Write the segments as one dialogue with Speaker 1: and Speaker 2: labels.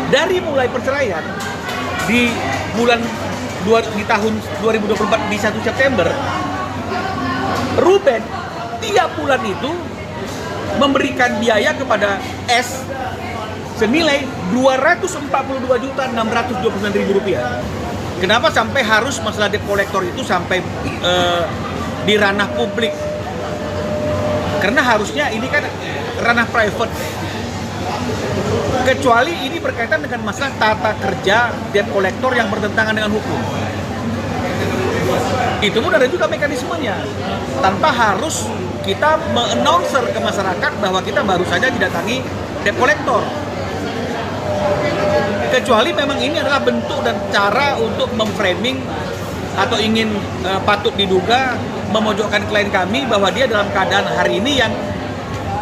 Speaker 1: Dari mulai perceraian di tahun 2024 di 1 September, Ruben tiap bulan itu memberikan biaya kepada S senilai Rp242.629.000. Kenapa sampai harus masalah debt collector itu sampai di ranah publik? Karena harusnya ini kan ranah private. Kecuali ini berkaitan dengan masalah tata kerja debt collector yang bertentangan dengan hukum. Itu pun ada juga mekanismenya. Tanpa harus kita me-announcer ke masyarakat bahwa kita baru saja didatangi debt collector. Kecuali memang ini adalah bentuk dan cara untuk memframing atau ingin patut diduga memojokkan klien kami bahwa dia dalam keadaan hari ini yang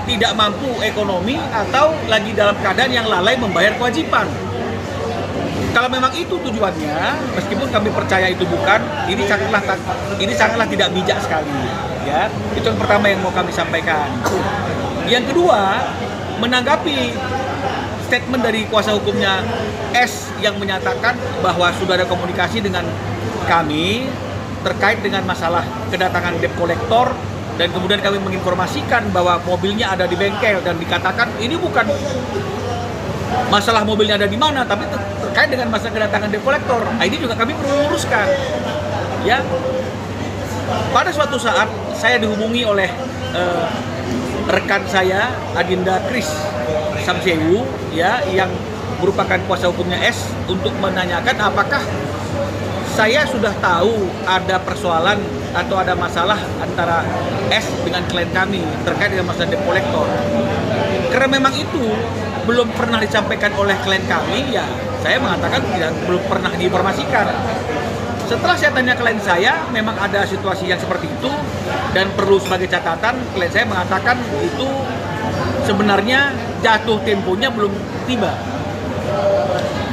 Speaker 1: tidak mampu ekonomi atau lagi dalam keadaan yang lalai membayar kewajiban. Kalau memang itu tujuannya, meskipun kami percaya itu bukan, ini sangatlah tidak bijak sekali. Ya, itu yang pertama yang mau kami sampaikan. Yang kedua, menanggapi statement dari kuasa hukumnya S yang menyatakan bahwa sudah ada komunikasi dengan kami terkait dengan masalah kedatangan debt collector, dan kemudian kami menginformasikan bahwa mobilnya ada di bengkel dan dikatakan ini bukan masalah mobilnya ada di mana, tapi terkait dengan masalah kedatangan debt collector. Nah, ini juga kami perlu luruskan. Ya, pada suatu saat saya dihubungi oleh rekan saya Adinda Kris Samsewu, ya, yang merupakan kuasa hukumnya S, untuk menanyakan apakah saya sudah tahu ada persoalan atau ada masalah antara S dengan klien kami terkait dengan masalah debt collector. Karena memang itu belum pernah disampaikan oleh klien kami, ya saya mengatakan belum pernah diinformasikan. Setelah saya tanya klien saya, memang ada situasi yang seperti itu, dan perlu sebagai catatan, klien saya mengatakan itu sebenarnya jatuh temponya belum tiba.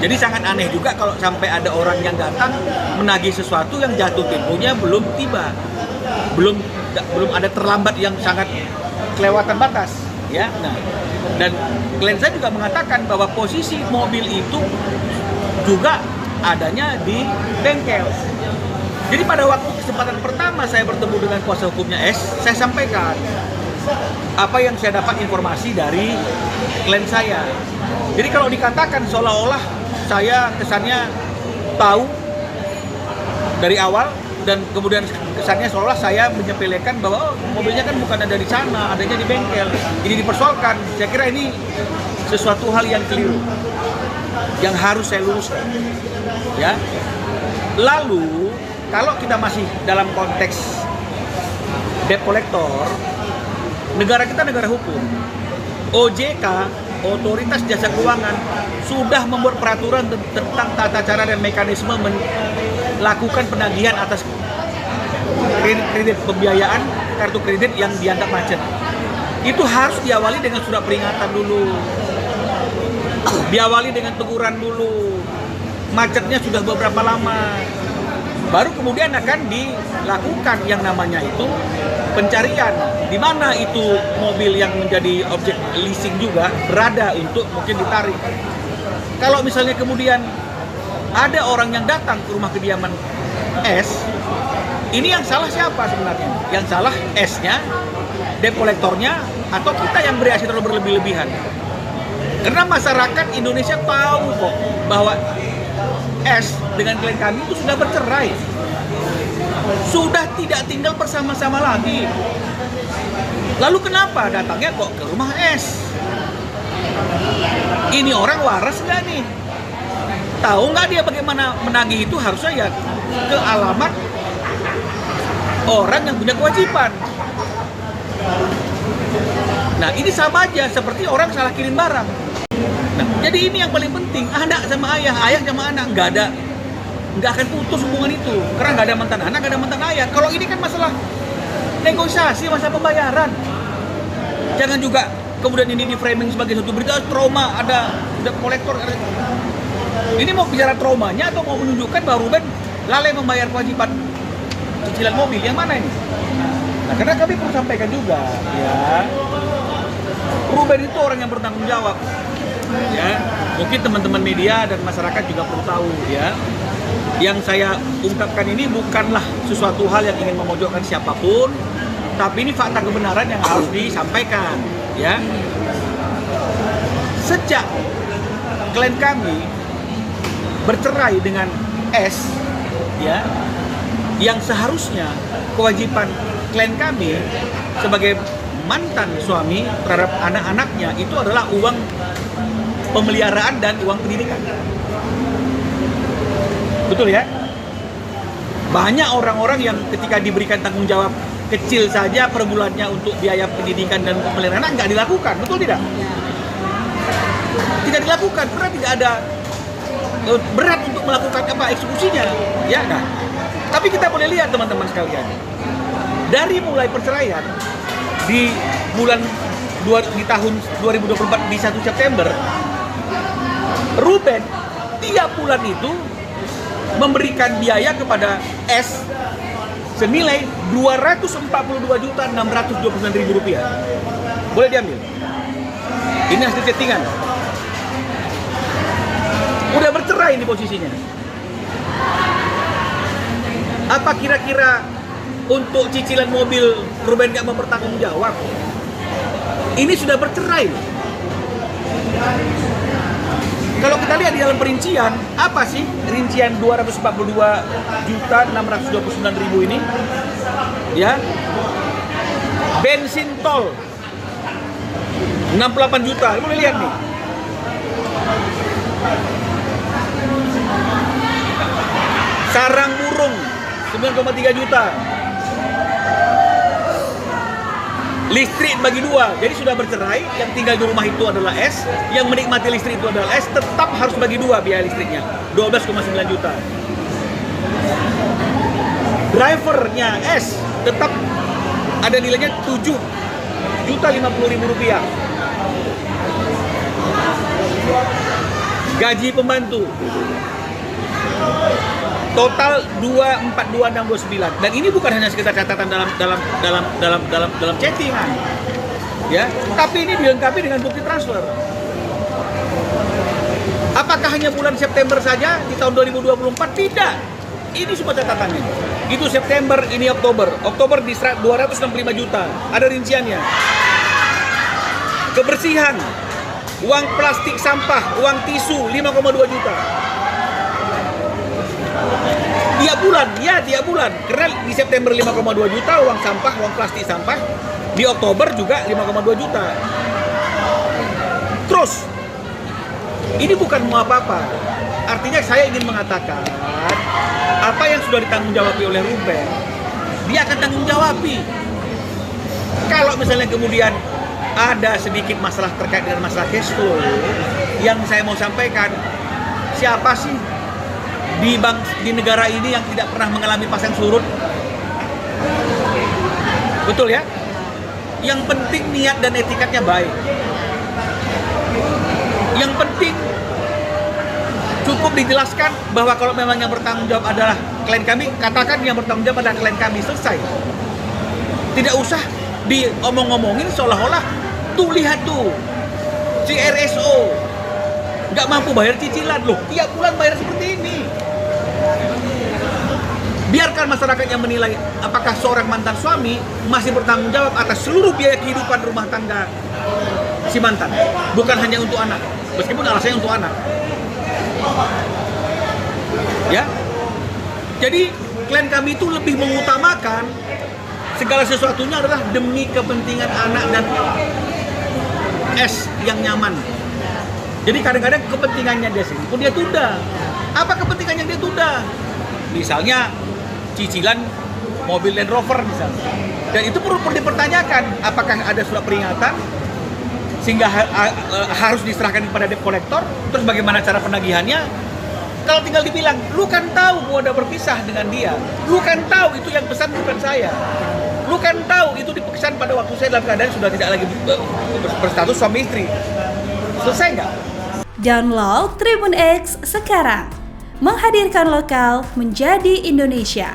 Speaker 1: Jadi sangat aneh juga kalau sampai ada orang yang datang menagih sesuatu yang jatuh temponya belum tiba, belum ada terlambat yang sangat kelewatan batas, ya. Nah, dan klien saya juga mengatakan bahwa posisi mobil itu juga adanya di bengkel. Jadi pada waktu kesempatan pertama saya bertemu dengan kuasa hukumnya S, saya sampaikan apa yang saya dapat informasi dari klien saya. Jadi kalau dikatakan seolah-olah saya kesannya tahu dari awal, dan kemudian kesannya seolah saya menyepelekan bahwa mobilnya kan bukan ada di sana, adanya di bengkel. Ini dipersoalkan. Saya kira ini sesuatu hal yang keliru, yang harus saya luruskan. Ya. Lalu kalau kita masih dalam konteks debt collector, negara kita negara hukum. OJK, Otoritas Jasa Keuangan, sudah membuat peraturan tentang tata cara dan mekanisme melakukan penagihan atas kredit pembiayaan kartu kredit yang dianggap macet. Itu harus diawali dengan surat peringatan dulu, diawali dengan teguran dulu, macetnya sudah beberapa lama, baru kemudian akan dilakukan yang namanya itu pencarian di mana itu mobil yang menjadi objek leasing juga berada untuk mungkin ditarik. Kalau misalnya kemudian ada orang yang datang ke rumah kediaman S, ini yang salah siapa sebenarnya? Yang salah S-nya, debt collector-nya, atau kita yang bereaksi terlalu berlebih-lebihan? Karena masyarakat Indonesia tahu kok bahwa S dengan klien kami itu sudah bercerai, sudah tidak tinggal bersama-sama lagi. Lalu kenapa datangnya kok ke rumah S? Ini orang waras nggak nih? Tahu nggak dia bagaimana menagih itu? Harusnya ya ke alamat orang yang punya kewajiban. Nah, ini sama aja seperti orang salah kirim barang. Nah, jadi ini yang paling penting, anak sama ayah sama anak, nggak akan putus hubungan itu, karena nggak ada mantan anak, nggak ada mantan ayah. Kalau ini kan masalah negosiasi, masalah pembayaran. Jangan juga kemudian ini di framing sebagai suatu berita trauma, ada debt collector. Ini mau bicara traumanya atau mau menunjukkan bahwa Ruben lalai membayar kewajiban cicilan mobil? Yang mana ini? Nah, karena kami perlu sampaikan juga, ya, Ruben itu orang yang bertanggung jawab, ya. Mungkin teman-teman media dan masyarakat juga perlu tahu ya. Yang saya ungkapkan ini bukanlah sesuatu hal yang ingin memojokkan siapapun, tapi ini fakta kebenaran yang harus disampaikan ya. Sejak klien kami bercerai dengan S ya, yang seharusnya kewajiban klien kami sebagai mantan suami terhadap anak-anaknya itu adalah uang pemeliharaan dan uang pendidikan. Betul ya? Banyak orang-orang yang ketika diberikan tanggung jawab kecil saja per bulannya untuk biaya pendidikan dan pemeliharaan nggak dilakukan, betul tidak? Tidak dilakukan karena tidak ada berat untuk melakukan eksekusinya, ya kan? Tapi kita boleh lihat teman-teman sekalian, dari mulai perceraian di tahun 2024 di 1 September, Ruben tiap bulan itu memberikan biaya kepada S senilai Rp242.629.000. Boleh diambil. Ini hasil chattingan. Udah bercerai ini posisinya. Apa kira-kira untuk cicilan mobil Ruben gak mau bertanggung jawab? Ini sudah bercerai. Kalau kita lihat di dalam perincian, apa sih rincian 242.629.000 ini? Ya. Bensin tol 68 juta. Boleh lihat nih. Sarang burung 9,3 juta. Listrik bagi dua, jadi sudah bercerai, yang tinggal di rumah itu adalah S, yang menikmati listrik itu adalah S, tetap harus bagi dua biaya listriknya, 12,9 juta. Drivernya S tetap ada nilainya 7.050.000 rupiah. Gaji pembantu total 242.629, dan ini bukan hanya sekedar catatan dalam chattingan ya, tapi ini dilengkapi dengan bukti transfer. Apakah hanya bulan September saja di tahun 2024? Tidak, ini semua catatannya. Itu September, ini Oktober di 265 juta, ada rinciannya. Kebersihan, uang plastik sampah, uang tisu 5,2 juta. Tiap bulan. Karena di September 5,2 juta uang sampah, uang plastik sampah. Di Oktober juga 5,2 juta. Terus, ini bukan mau apa-apa. Artinya saya ingin mengatakan, apa yang sudah ditanggung-jawabi oleh Ruben, dia akan tanggung jawabi. Kalau misalnya kemudian ada sedikit masalah terkait dengan masalah cash flow, yang saya mau sampaikan, siapa sih di negara ini yang tidak pernah mengalami pasang surut? Betul ya? Yang penting niat dan etikatnya baik. Yang penting cukup dijelaskan bahwa kalau memang yang bertanggung jawab adalah klien kami, katakan yang bertanggung jawab adalah klien kami, selesai. Tidak usah diomong-omongin seolah-olah tuh lihat tuh si RSO nggak mampu bayar cicilan loh, tiap bulan bayar seperti ini. Biarkan masyarakat yang menilai apakah seorang mantan suami masih bertanggung jawab atas seluruh biaya kehidupan rumah tangga si mantan, bukan hanya untuk anak, meskipun alasannya untuk anak. Ya, jadi klien kami itu lebih mengutamakan segala sesuatunya adalah demi kepentingan anak dan S yang nyaman. Jadi kadang-kadang kepentingannya dia sendiri pun dia tunda. Apa kepentingannya dia tunda? Misalnya cicilan mobil Land Rover misalnya. Dan itu perlu dipertanyakan, apakah ada surat peringatan sehingga harus diserahkan kepada debt collector? Terus bagaimana cara penagihannya? Kalau tinggal dibilang, lu kan tahu gua udah berpisah dengan dia, lu kan tahu itu yang pesan bukan saya, lu kan tahu itu dipesan pada waktu saya dalam keadaan sudah tidak lagi berstatus suami istri. Selesai nggak?
Speaker 2: Download Tribun X sekarang, menghadirkan lokal menjadi Indonesia.